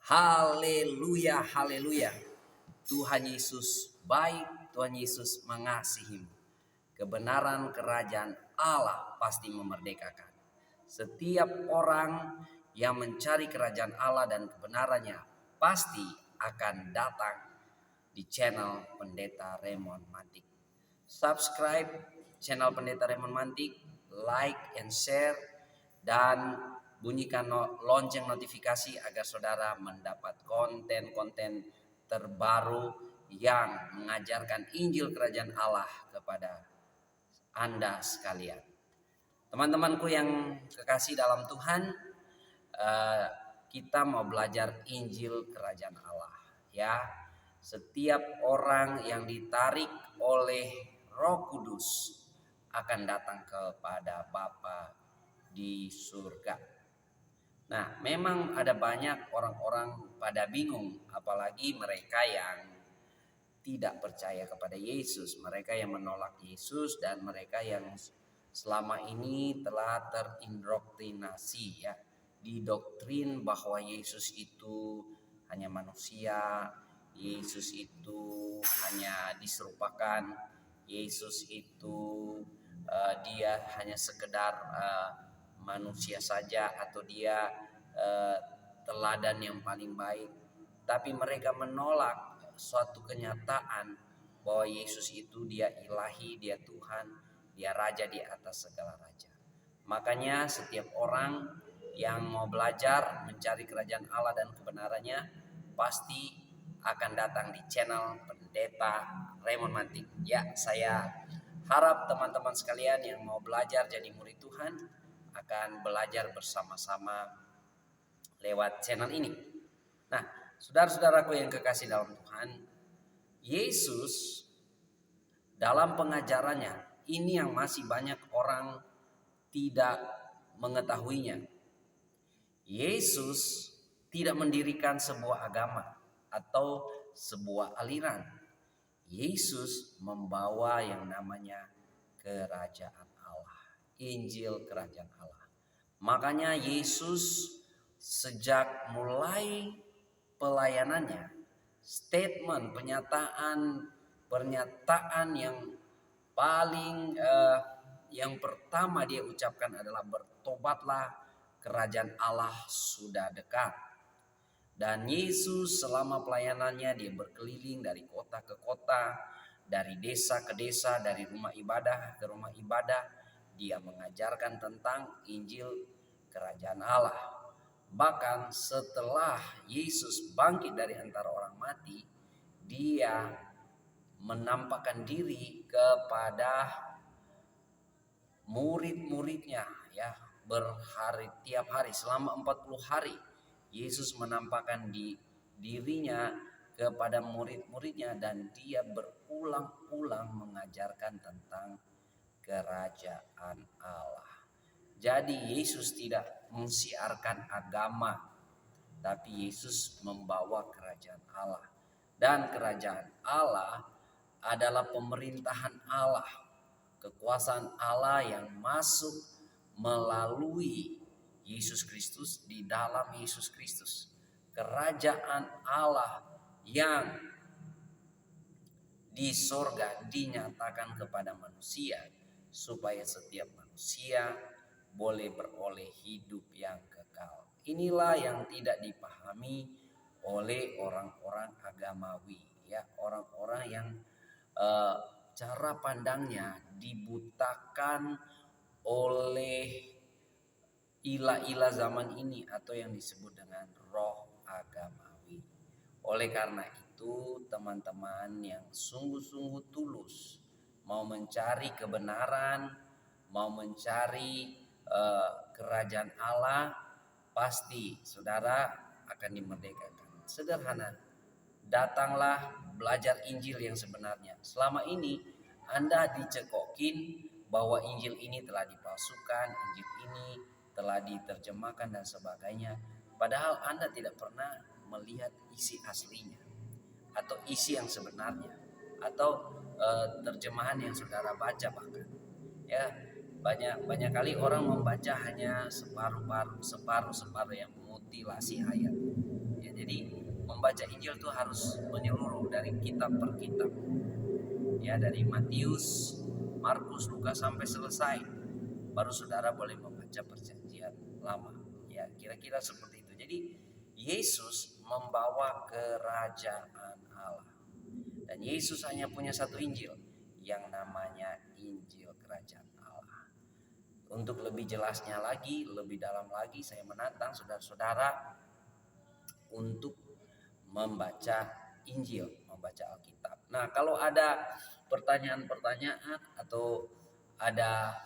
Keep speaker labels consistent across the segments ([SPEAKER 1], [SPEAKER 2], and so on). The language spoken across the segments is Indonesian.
[SPEAKER 1] Haleluya, haleluya. Tuhan Yesus baik, Tuhan Yesus mengasihimu. Kebenaran kerajaan Allah pasti memerdekakan. Setiap orang yang mencari kerajaan Allah dan kebenarannya pasti akan datang di channel Pendeta Raymond Mantik. Subscribe channel Pendeta Raymond Mantik, like and share, dan bunyikan lonceng notifikasi agar saudara mendapat konten-konten terbaru yang mengajarkan Injil Kerajaan Allah kepada Anda sekalian. Teman-temanku yang kekasih dalam Tuhan, kita mau belajar Injil Kerajaan Allah, ya. Setiap orang yang ditarik oleh Roh Kudus akan datang kepada Bapa di surga. Nah, memang ada banyak orang-orang pada bingung, apalagi mereka yang tidak percaya kepada Yesus, mereka yang menolak Yesus, dan mereka yang selama ini telah terindoktrinasi, ya, didoktrin bahwa Yesus itu hanya manusia, Yesus itu hanya diserupakan, Yesus itu dia hanya sekedar manusia saja, atau dia teladan yang paling baik. Tapi mereka menolak suatu kenyataan bahwa Yesus itu dia ilahi, dia Tuhan, dia raja di atas segala raja. Makanya setiap orang yang mau belajar mencari kerajaan Allah dan kebenarannya pasti akan datang di channel Pendeta Raymond Mantik. Ya, saya harap teman-teman sekalian yang mau belajar jadi murid Tuhan akan belajar bersama-sama lewat channel ini. Nah, saudara-saudaraku yang kekasih dalam Tuhan, Yesus dalam pengajarannya ini yang masih banyak orang tidak mengetahuinya. Yesus tidak mendirikan sebuah agama atau sebuah aliran. Yesus membawa yang namanya kerajaan Allah, Injil Kerajaan Allah. Makanya Yesus sejak mulai pelayanannya, statement, pernyataan yang paling yang pertama dia ucapkan adalah bertobatlah, kerajaan Allah sudah dekat. Dan Yesus selama pelayanannya dia berkeliling dari kota ke kota, dari desa ke desa, dari rumah ibadah ke rumah ibadah. Dia mengajarkan tentang Injil Kerajaan Allah. Bahkan setelah Yesus bangkit dari antara orang mati, dia menampakkan diri kepada murid-muridnya, ya, tiap hari selama 40 hari. Yesus menampakkan dirinya kepada murid-muridnya, dan dia berulang-ulang mengajarkan tentang kerajaan Allah. Jadi Yesus tidak mensiarkan agama, tapi Yesus membawa kerajaan Allah. Dan kerajaan Allah adalah pemerintahan Allah, kekuasaan Allah yang masuk melalui Yesus Kristus, di dalam Yesus Kristus. Kerajaan Allah yang di sorga dinyatakan kepada manusia, supaya setiap manusia boleh beroleh hidup yang kekal. Inilah yang tidak dipahami oleh orang-orang agamawi, ya, orang-orang yang cara pandangnya dibutakan oleh ilah-ilah zaman ini atau yang disebut dengan roh agamawi. Oleh karena itu, teman-teman yang sungguh-sungguh tulus mau mencari kebenaran, mau mencari kerajaan Allah, pasti saudara akan dimerdekakan. Sederhana, datanglah belajar Injil yang sebenarnya. Selama ini Anda dicekokin bahwa Injil ini telah dipalsukan, Injil ini telah diterjemahkan dan sebagainya. Padahal Anda tidak pernah melihat isi aslinya, atau isi yang sebenarnya, atau terjemahan yang saudara baca bahkan. Ya, banyak kali orang membaca hanya separuh yang mutilasi ayat. Ya, jadi membaca Injil itu harus menyeluruh dari kitab per kitab. Ya, dari Matius, Markus, Lukas sampai selesai. Baru saudara boleh membaca perjanjian lama. Ya, kira-kira seperti itu. Jadi Yesus membawa kerajaan Allah. Dan Yesus hanya punya satu Injil yang namanya Injil Kerajaan Allah. Untuk lebih jelasnya lagi, lebih dalam lagi, saya menantang saudara-saudara untuk membaca Injil, membaca Alkitab. Nah, kalau ada pertanyaan-pertanyaan atau ada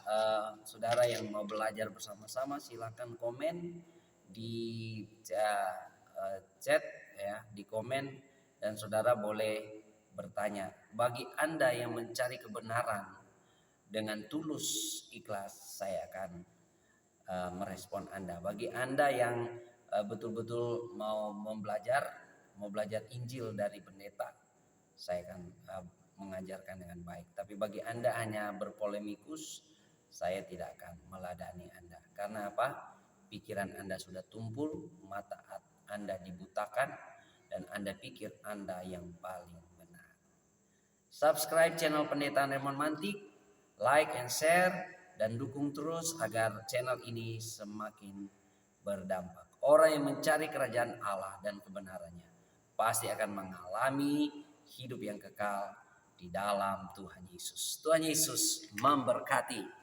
[SPEAKER 1] saudara yang mau belajar bersama-sama, silakan komen di chat ya, di komen, dan saudara boleh bertanya. Bagi Anda yang mencari kebenaran dengan tulus ikhlas, saya akan merespon Anda. Bagi Anda yang betul-betul mau belajar Injil dari pendeta, saya akan mengajarkan dengan baik. Tapi bagi Anda hanya berpolemikus, saya tidak akan meladani Anda. Karena apa? Pikiran Anda sudah tumpul, mata Anda dibutakan, dan Anda pikir Anda yang paling benar. Subscribe channel Pendeta Raymond Mantik, like and share, dan dukung terus agar channel ini semakin berdampak. Orang yang mencari kerajaan Allah dan kebenarannya pasti akan mengalami hidup yang kekal di dalam Tuhan Yesus. Tuhan Yesus memberkati.